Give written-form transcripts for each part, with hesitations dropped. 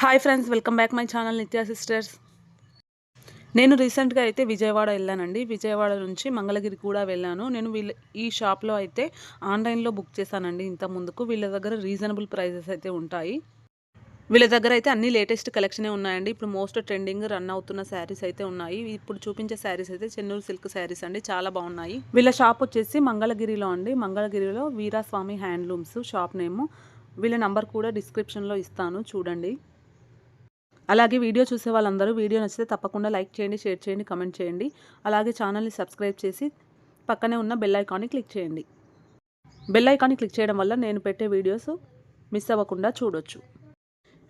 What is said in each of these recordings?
Hi friends, welcome back my channel Nithya sisters. నేను రీసెంట్గా అయితే విజయవాడ వెళ్ళానండి. విజయవాడ నుంచి మంగళగిరి కూడా వెళ్ళాను. నేను ఈ షాప్లో అయితే ఆన్లైన్లో బుక్ చేశానండి. ఇంత ముందుకు వీళ్ళ దగ్గర రీజనబుల్ ప్రైజెస్ అయితే ఉంటాయి. వీళ్ళ దగ్గర అయితే అన్ని లేటెస్ట్ కలెక్షనే ఉన్నాయండి. ఇప్పుడు మోస్ట్ ట్రెండింగ్ రన్ అవుతున్న శారీస్ అయితే ఉన్నాయి. ఇప్పుడు చూపించే శారీస్ అయితే చెన్నూరు సిల్క్ శారీస్ అండి, చాలా బాగున్నాయి. వీళ్ళ షాప్ వచ్చేసి మంగళగిరిలో అండి. మంగళగిరిలో వీరాస్వామి హ్యాండ్లూమ్స్ షాప్ నేము. వీళ్ళ నంబర్ కూడా డిస్క్రిప్షన్లో ఇస్తాను, చూడండి. అలాగే వీడియో చూసే వాళ్ళందరూ వీడియో నచ్చితే తప్పకుండా లైక్ చేయండి, షేర్ చేయండి, కమెంట్ చేయండి. అలాగే ఛానల్ని సబ్స్క్రైబ్ చేసి పక్కనే ఉన్న బెల్ ఐకాన్ని క్లిక్ చేయండి. బెల్ ఐకాన్ని క్లిక్ చేయడం వల్ల నేను పెట్టే వీడియోస్ మిస్ అవ్వకుండా చూడొచ్చు.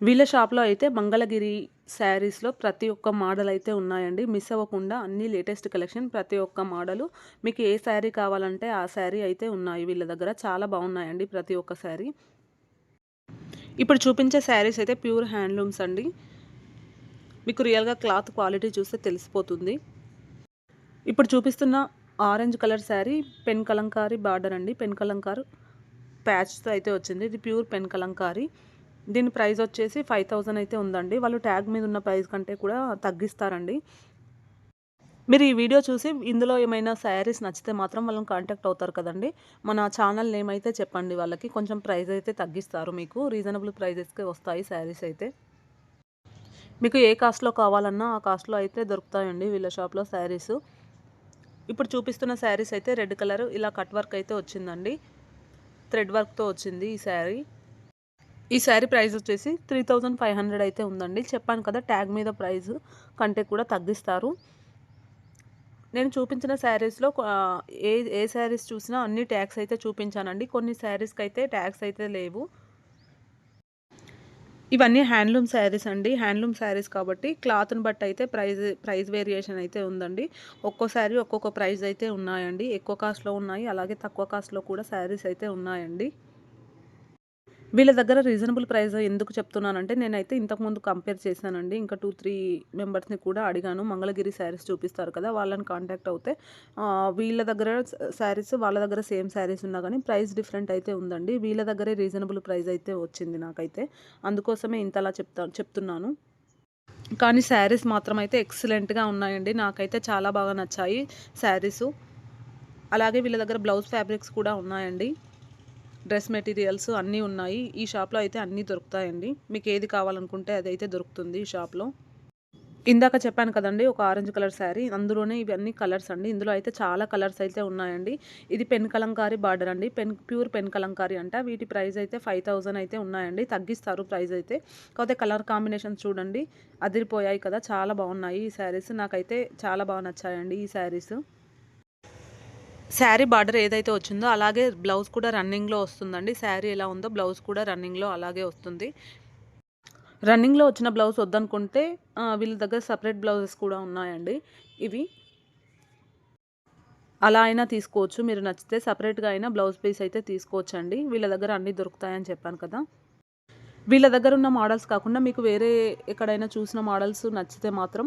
వీళ్ళ షాప్లో అయితే మంగళగిరి శారీస్లో ప్రతి ఒక్క మోడల్ అయితే ఉన్నాయండి. మిస్ అవ్వకుండా అన్ని లేటెస్ట్ కలెక్షన్, ప్రతి ఒక్క మోడలు మీకు ఏ శారీ కావాలంటే ఆ శారీ అయితే ఉన్నాయి. వీళ్ళ దగ్గర చాలా బాగున్నాయండి ప్రతి ఒక్క శారీ. ఇప్పుడు చూపించే శారీస్ అయితే ప్యూర్ హ్యాండ్లూమ్స్ అండి. మీకు రియల్గా క్లాత్ క్వాలిటీ చూస్తే తెలిసిపోతుంది. ఇప్పుడు చూపిస్తున్న orange colour sari pen Kalamkari border అండి. పెన్ కలంకారు ప్యాచ్తో అయితే వచ్చింది. ఇది ప్యూర్ పెన్ కలంకారీ. దీని ప్రైస్ వచ్చేసి 5000 అయితే ఉందండి. వాళ్ళు ట్యాగ్ మీద ఉన్న ప్రైస్ కంటే కూడా తగ్గిస్తారండి. మీరు ఈ వీడియో చూసి ఇందులో ఏమైనా శారీస్ నచ్చితే మాత్రం వాళ్ళని కాంటాక్ట్ అవుతారు కదండి. మన ఛానల్ నేమ్ అయితే చెప్పండి, వాళ్ళకి కొంచెం ప్రైస్ అయితే తగ్గిస్తారు. మీకు రీజనబుల్ ప్రైజెస్కే వస్తాయి శారీస్ అయితే. మీకు ఏ కాస్ట్లో కావాలన్నా ఆ కాస్ట్లో అయితే దొరుకుతాయండి వీళ్ళ షాప్లో శారీస్. ఇప్పుడు చూపిస్తున్న శారీస్ అయితే రెడ్ కలర్ ఇలా కట్ వర్క్ అయితే వచ్చిందండి. థ్రెడ్ వర్క్తో వచ్చింది ఈ శారీ. ఈ శారీ ప్రైస్ వచ్చేసి 3500 అయితే ఉందండి. చెప్పాను కదా, ట్యాగ్ మీద ప్రైస్ కంటే కూడా తగ్గిస్తారు. నేను చూపించిన శారీస్లో ఏ ఏ శారీస్ చూసినా అన్ని ట్యాగ్స్ అయితే చూపించానండి. కొన్ని శారీస్కి అయితే ట్యాగ్స్ అయితే లేవు. ఇవన్నీ హ్యాండ్లూమ్ శారీస్ అండి. హ్యాండ్లూమ్ శారీస్ కాబట్టి క్లాత్ని బట్టి అయితే ప్రైస్ వేరియేషన్ అయితే ఉందండి. ఒక్కో శారీ ఒక్కొక్క ప్రైస్ అయితే ఉన్నాయండి. ఎక్కువ కాస్ట్లో ఉన్నాయి, అలాగే తక్కువ కాస్ట్లో కూడా శారీస్ అయితే ఉన్నాయండి. వీళ్ళ దగ్గర రీజనబుల్ ప్రైస్ ఎందుకు చెప్తున్నానంటే, నేనైతే ఇంతకుముందు కంపేర్ చేశానండి. ఇంకా 2-3 మెంబర్స్ని కూడా అడిగాను. మంగళగిరి శారీస్ చూపిస్తారు కదా, వాళ్ళని కాంటాక్ట్ అవుతే వీళ్ళ దగ్గర శారీస్ వాళ్ళ దగ్గర సేమ్ శారీస్ ఉన్నా కానీ ప్రైస్ డిఫరెంట్ అయితే ఉందండి. వీళ్ళ దగ్గరే రీజనబుల్ ప్రైస్ అయితే వచ్చింది నాకైతే. అందుకోసమే ఇంతలా చెప్తున్నాను. కానీ శారీస్ మాత్రం అయితే ఎక్సలెంట్గా ఉన్నాయండి. నాకైతే చాలా బాగా నచ్చాయి శారీసు. అలాగే వీళ్ళ దగ్గర బ్లౌజ్ ఫ్యాబ్రిక్స్ కూడా ఉన్నాయండి. డ్రెస్ మెటీరియల్స్ అన్నీ ఉన్నాయి. ఈ షాప్లో అయితే అన్నీ దొరుకుతాయండి. మీకు ఏది కావాలనుకుంటే అదైతే దొరుకుతుంది ఈ షాప్లో. ఇందాక చెప్పాను కదండి, ఒక ఆరెంజ్ కలర్ శారీ, అందులోనే ఇవన్నీ కలర్స్ అండి. ఇందులో అయితే చాలా కలర్స్ అయితే ఉన్నాయండి. ఇది పెన్ కలంకారీ బార్డర్ అండి. ప్యూర్ పెన్ కలంకారీ అంట. వీటి ప్రైస్ అయితే 5000 అయితే ఉన్నాయండి. తగ్గిస్తారు ప్రైస్ అయితే. కాకపోతే కలర్ కాంబినేషన్స్ చూడండి, అదిరిపోయాయి కదా, చాలా బాగున్నాయి ఈ శారీస్. నాకైతే చాలా బాగా నచ్చాయండి ఈ శారీస్. శారీ బార్డర్ ఏదైతే వచ్చిందో అలాగే బ్లౌజ్ కూడా రన్నింగ్లో వస్తుందండి. శారీ ఎలా ఉందో బ్లౌజ్ కూడా రన్నింగ్లో అలాగే వస్తుంది. రన్నింగ్లో వచ్చిన బ్లౌజ్ వద్దనుకుంటే వీళ్ళ దగ్గర సపరేట్ బ్లౌజెస్ కూడా ఉన్నాయండి. ఇవి అలా అయినా తీసుకోవచ్చు. మీరు నచ్చితే సపరేట్గా అయినా బ్లౌజ్ పీస్ అయితే తీసుకోవచ్చండి. వీళ్ళ దగ్గర అన్నీ దొరుకుతాయని చెప్పాను కదా. వీళ్ళ దగ్గర ఉన్న మోడల్స్ కాకుండా మీకు వేరే ఎక్కడైనా చూసిన మోడల్స్ నచ్చితే మాత్రం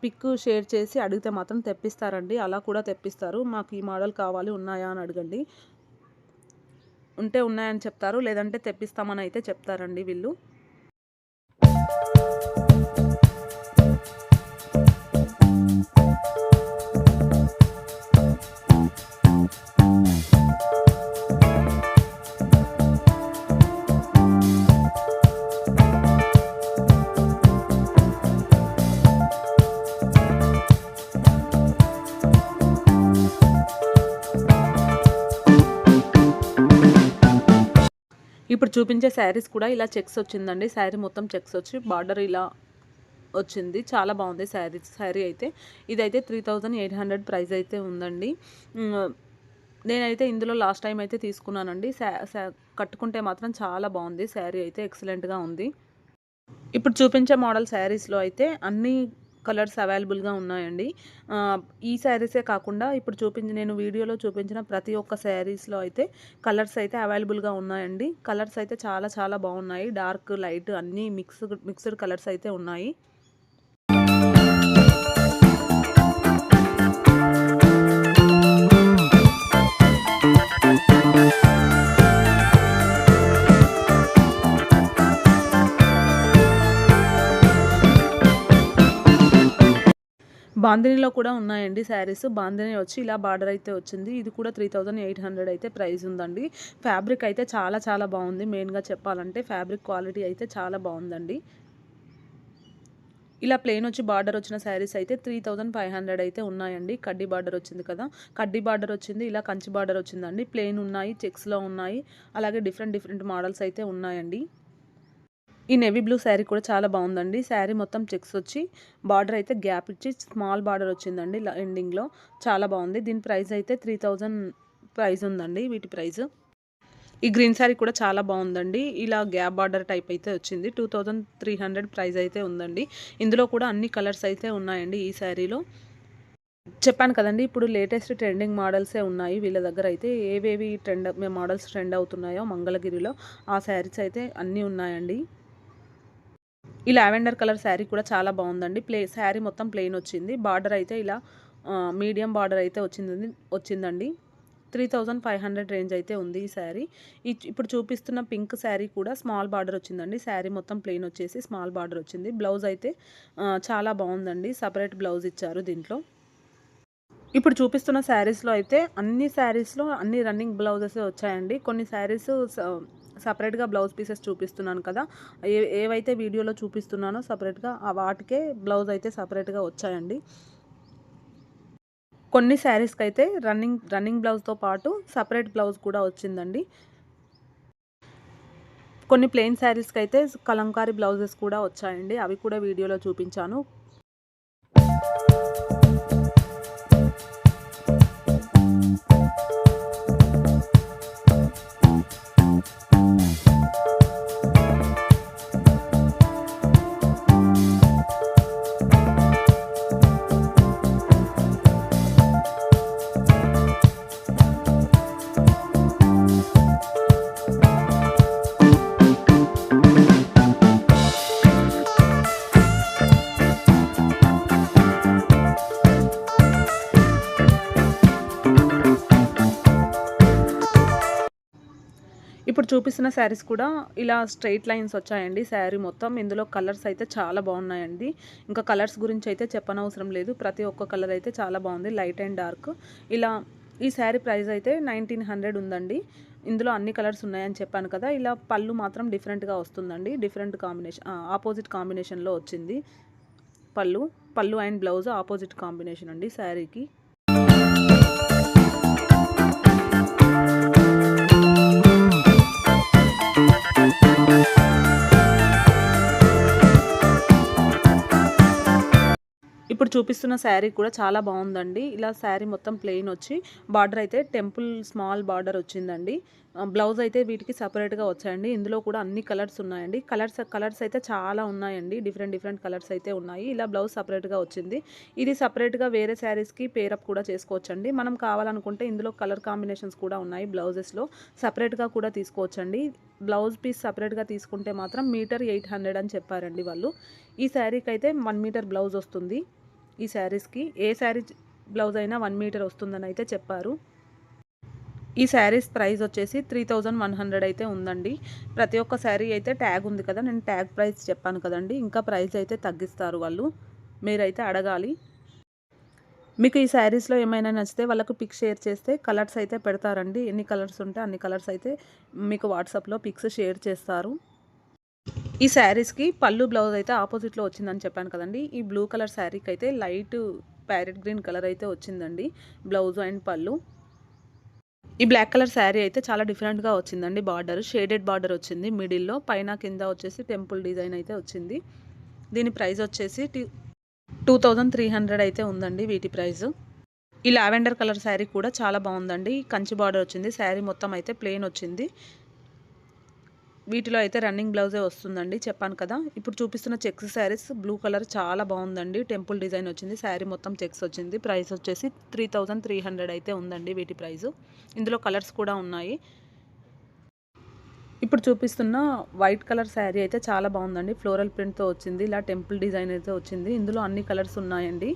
పిక్ షేర్ చేసి అడిగితే మాత్రం తెప్పిస్తారండి. అలా కూడా తెప్పిస్తారు. మాకు ఈ మోడల్ కావాలి, ఉన్నాయా అని అడగండి. ఉంటే ఉన్నాయని చెప్తారు, లేదంటే తెప్పిస్తామని అయితే చెప్తారండి వీళ్ళు. ఇప్పుడు చూపించే శారీస్ కూడా ఇలా చెక్స్ వచ్చిందండి. శారీ మొత్తం చెక్స్ వచ్చి బార్డర్ ఇలా వచ్చింది. చాలా బాగుంది శారీ అయితే. ఇదైతే 3800 ప్రైస్ అయితే ఉందండి. నేనైతే ఇందులో లాస్ట్ టైం అయితే తీసుకున్నానండి. కట్టుకుంటే మాత్రం చాలా బాగుంది శారీ అయితే, ఎక్సలెంట్గా ఉంది. ఇప్పుడు చూపించే మోడల్ శారీస్లో అయితే అన్ని కలర్స్ అవైలబుల్గా ఉన్నాయండి. ఈ శారీసే కాకుండా ఇప్పుడు నేను వీడియోలో చూపించిన ప్రతి ఒక్క శారీస్లో అయితే కలర్స్ అయితే అవైలబుల్గా ఉన్నాయండి. కలర్స్ అయితే చాలా చాలా బాగున్నాయి. డార్క్, లైట్ అన్నీ మిక్స్డ్ కలర్స్ అయితే ఉన్నాయి. బాందినీలో కూడా ఉన్నాయండి శారీస్. బాందిని వచ్చి ఇలా బార్డర్ అయితే వచ్చింది. ఇది కూడా 3800 అయితే ప్రైస్ ఉందండి. ఫ్యాబ్రిక్ అయితే చాలా చాలా బాగుంది. మెయిన్‌గా చెప్పాలంటే ఫ్యాబ్రిక్ క్వాలిటీ అయితే చాలా బాగుందండి. ఇలా ప్లెయిన్ వచ్చి బార్డర్ వచ్చిన శారీస్ అయితే 3500 అయితే ఉన్నాయండి. కడ్డీ బార్డర్ వచ్చింది కదా! కడ్డీ బార్డర్ వచ్చింది. ఇలా కంచి బార్డర్ వచ్చిందండి. ప్లెయిన్ ఉన్నాయి, చెక్స్‌లో ఉన్నాయి. అలాగే డిఫరెంట్ డిఫరెంట్ మోడల్స్ అయితే ఉన్నాయండి. ఈ నేవీ బ్లూ శారీ కూడా చాలా బాగుందండి. శారీ మొత్తం చెక్స్ వచ్చి బార్డర్ అయితే గ్యాప్ ఇచ్చి స్మాల్ బార్డర్ వచ్చిందండి ఎండింగ్‌లో. చాలా బాగుంది. దీని ప్రైస్ అయితే 3000 ప్రైస్ ఉందండి వీటి ప్రైస్. ఈ గ్రీన్ శారీ కూడా చాలా బాగుందండి. ఇలా గ్యాప్ బార్డర్ టైప్ అయితే వచ్చింది. 2300 ప్రైస్ అయితే ఉందండి. ఇందులో కూడా అన్ని కలర్స్ అయితే ఉన్నాయండి ఈ శారీలో. చెప్పాను కదండీ! ఇప్పుడు లేటెస్ట్ ట్రెండింగ్ మోడల్సే ఉన్నాయి వీళ్ళ దగ్గర అయితే. ఏవేవి మోడల్స్ ట్రెండ్ అవుతున్నాయో మంగళగిరిలో ఆ శారీస్ అయితే అన్నీ ఉన్నాయండి. ఈ లావెండర్ కలర్ శారీ కూడా చాలా బాగుందండి. శారీ మొత్తం ప్లెయిన్ వచ్చింది. బార్డర్ అయితే ఇలా మీడియం బార్డర్ అయితే వచ్చిందండి. 3500 రేంజ్ అయితే ఉంది ఈ శారీ. ఇప్పుడు చూపిస్తున్న పింక్ శారీ కూడా స్మాల్ బార్డర్ వచ్చిందండి. శారీ మొత్తం ప్లెయిన్ వచ్చేసి స్మాల్ బార్డర్ వచ్చింది. బ్లౌజ్ అయితే చాలా బాగుందండి. సెపరేట్ బ్లౌజ్ ఇచ్చారు దీంట్లో. ఇప్పుడు చూపిస్తున్న శారీస్‌లో అయితే అన్ని శారీస్‌లో అన్ని రన్నింగ్ బ్లౌజెసే వచ్చాయండి. కొన్ని శారీస్ సెపరేట్‌గా బ్లౌజ్ పీసెస్ చూపిస్తున్నాను కదా! ఏవైతే వీడియోలో చూపిస్తున్నానో సెపరేట్‌గా వాటికే బ్లౌజ్ అయితే సెపరేట్‌గా వచ్చాయండి. కొన్ని శారీస్‌కైతే రన్నింగ్ బ్లౌజ్‌తో పాటు సెపరేట్ బ్లౌజ్ కూడా వచ్చిందండి. కొన్ని ప్లెయిన్ శారీస్‌కైతే కలంకారీ బ్లౌజెస్ కూడా వచ్చాయండి. అవి కూడా వీడియోలో చూపించాను. ఇప్పుడు చూపిస్తున్న శారీస్ కూడా ఇలా స్ట్రెయిట్ లైన్స్ వచ్చాయండి శారీ మొత్తం. ఇందులో కలర్స్ అయితే చాలా బాగున్నాయండి. ఇంకా కలర్స్ గురించి అయితే చెప్పనవసరం లేదు. ప్రతి ఒక్క కలర్ అయితే చాలా బాగుంది. Light and dark. ఇలా ఈ శారీ ప్రైస్ అయితే 1900 ఉందండి. ఇందులో అన్ని కలర్స్ ఉన్నాయని చెప్పాను కదా! ఇలా పళ్ళు మాత్రం డిఫరెంట్‌గా వస్తుందండి. డిఫరెంట్ కాంబినేషన్ ఆపోజిట్ కాంబినేషన్‌లో వచ్చింది పళ్ళు అండ్ బ్లౌజ్ ఆపోజిట్ కాంబినేషన్ అండి శారీకి. ఇప్పుడు చూపిస్తున్న శారీ కూడా చాలా బాగుందండి. ఇలా శారీ మొత్తం ప్లెయిన్ వచ్చి బార్డర్ అయితే టెంపుల్ స్మాల్ బార్డర్ వచ్చిందండి. బ్లౌజ్ అయితే వీటికి సెపరేట్‌గా వచ్చాయండి. ఇందులో కూడా అన్ని కలర్స్ ఉన్నాయండి. కలర్స్ అయితే చాలా ఉన్నాయండి. డిఫరెంట్ కలర్స్ అయితే ఉన్నాయి. ఇలా బ్లౌజ్ సెపరేట్‌గా వచ్చింది. ఇది సెపరేట్‌గా వేరే శారీస్‌కి పేరప్ కూడా చేసుకోవచ్చండి. మనం కావాలనుకుంటే ఇందులో కలర్ కాంబినేషన్స్ కూడా ఉన్నాయి బ్లౌజెస్‌లో. సెపరేట్‌గా కూడా తీసుకోవచ్చండి. బ్లౌజ్ పీస్ సెపరేట్‌గా తీసుకుంటే మాత్రం మీటర్ 800 అని చెప్పారండి వాళ్ళు. ఈ శారీకి అయితే 1 మీటర్ బ్లౌజ్ వస్తుంది. ఈ శారీస్‌కి ఏ శారీ బ్లౌజ్ అయినా 1 మీటర్ వస్తుందని అయితే చెప్పారు. ఈ శారీస్ ప్రైస్ వచ్చేసి 3100 అయితే ఉందండి. ప్రతి ఒక్క శారీ అయితే ట్యాగ్ ఉంది కదా! నేను ట్యాగ్ ప్రైస్ చెప్పాను కదండీ! ఇంకా ప్రైస్ అయితే తగ్గిస్తారు వాళ్ళు. మీరైతే అడగాలి. మీకు ఈ శారీస్‌లో ఏమైనా నచ్చితే వాళ్ళకు పిక్ షేర్ చేస్తే కలర్స్ అయితే పెడతారండి. ఎన్ని కలర్స్ ఉంటే అన్ని కలర్స్ అయితే మీకు వాట్సాప్‌లో పిక్స్ షేర్ చేస్తారు. ఈ శారీస్‌కి పళ్ళు బ్లౌజ్ అయితే ఆపోజిట్‌లో వచ్చిందని చెప్పాను కదండీ! ఈ బ్లూ కలర్ శారీకి అయితే లైట్ ప్యారెట్ గ్రీన్ కలర్ అయితే వచ్చిందండి. బ్లౌజ్ అండ్ పళ్ళు. ఈ బ్లాక్ కలర్ శారీ అయితే చాలా డిఫరెంట్‌గా వచ్చిందండి బార్డర్. షేడెడ్ బార్డర్ వచ్చింది మిడిల్‌లో. పైన కింద వచ్చేసి టెంపుల్ డిజైన్ అయితే వచ్చింది. దీని ప్రైస్ వచ్చేసి 2300 అయితే ఉందండి వీటి ప్రైస్. ఈ లావెండర్ కలర్ శారీ కూడా చాలా బాగుందండి. కంచి బార్డర్ వచ్చింది. శారీ మొత్తం అయితే ప్లెయిన్ వచ్చింది. వీటిలో అయితే రన్నింగ్ బ్లౌజే వస్తుందండి చెప్పాను కదా! ఇప్పుడు చూపిస్తున్న చెక్స్ శారీస్ బ్లూ కలర్ చాలా బాగుందండి. టెంపుల్ డిజైన్ వచ్చింది. శారీ మొత్తం చెక్స్ వచ్చింది. ప్రైస్ వచ్చేసి 3300 అయితే ఉందండి వీటి ప్రైసు. ఇందులో కలర్స్ కూడా ఉన్నాయి. ఇప్పుడు చూపిస్తున్న వైట్ కలర్ శారీ అయితే చాలా బాగుందండి. ఫ్లోరల్ ప్రింట్‌తో వచ్చింది. ఇలా టెంపుల్ డిజైన్ అయితే వచ్చింది. ఇందులో అన్ని కలర్స్ ఉన్నాయండి.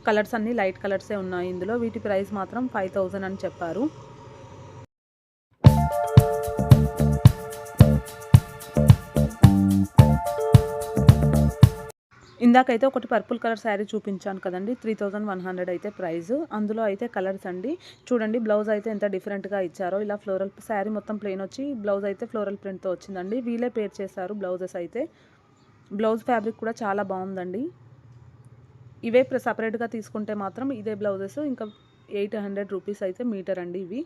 కలర్స్ అన్నీ లైట్ కలర్సే ఉన్నాయి ఇందులో. వీటి ప్రైస్ మాత్రం 5000 అని చెప్పారు. ఇందాకైతే ఒకటి పర్పుల్ కలర్ శారీ చూపించాను కదండి, 3100 అయితే ప్రైస్. అందులో అయితే కలర్స్ అండి. చూడండి బ్లౌజ్ అయితే ఎంత డిఫరెంట్గా ఇచ్చారో. ఇలా ఫ్లోరల్ శారీ మొత్తం ప్లెయిన్ వచ్చి బ్లౌజ్ అయితే ఫ్లోరల్ ప్రింట్తో వచ్చిందండి. వీలే పేర్ చేశారు బ్లౌజెస్ అయితే. బ్లౌజ్ ఫ్యాబ్రిక్ కూడా చాలా బాగుందండి. ఇవే సపరేట్గా తీసుకుంటే మాత్రం ఇదే బ్లౌజెస్ ఇంకా 800 రూపీస్ అయితే మీటర్ అండి ఇవి.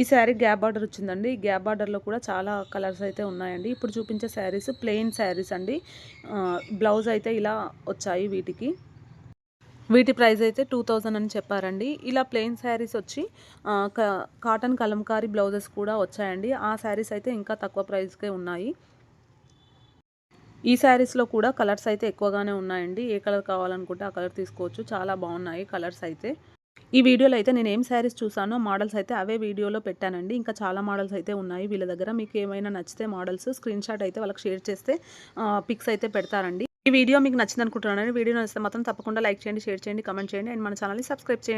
ఈ శారీ గ్యాప్ బార్డర్ వచ్చిందండి. ఈ గ్యాప్ బార్డర్లో కూడా చాలా కలర్స్ అయితే ఉన్నాయండి. ఇప్పుడు చూపించే శారీస్ ప్లెయిన్ శారీస్ అండి. బ్లౌజ్ అయితే ఇలా వచ్చాయి వీటికి. వీటి ప్రైస్ అయితే 2000 అని చెప్పారండి. ఇలా ప్లెయిన్ శారీస్ వచ్చి కాటన్ కలంకారీ బ్లౌజెస్ కూడా వచ్చాయండి. ఆ శారీస్ అయితే ఇంకా తక్కువ ప్రైస్కే ఉన్నాయి. ఈ శారీస్లో కూడా కలర్స్ అయితే ఎక్కువగానే ఉన్నాయండి. ఏ కలర్ కావాలనుకుంటే ఆ కలర్ తీసుకోవచ్చు. చాలా బాగున్నాయి కలర్స్ అయితే. ఈ వీడియోలో అయితే నేను ఏం శారీస్ చూసానో మోడల్స్ అయితే అవే వీడియోలో పెట్టానండి. ఇంకా చాలా మోడల్స్ అయితే ఉన్నాయి వీళ్ళ దగ్గర. మీకు ఏమైనా నచ్చితే మోడల్స్ స్క్రీన్ షాట్ అయితే వాళ్ళకి షేర్ చేస్తే పిక్స్ అయితే పెడతారండి. ఈ వీడియో మీకు నచ్చింది అనుకుంటున్నాను. వీడియో నచ్చితే మాత్రం తప్పకుండా లైక్ చేయండి, షేర్ చేయండి, కామెంట్ చేయండి అండ్ మన ఛానల్ని సబ్స్క్రైబ్ చేయండి.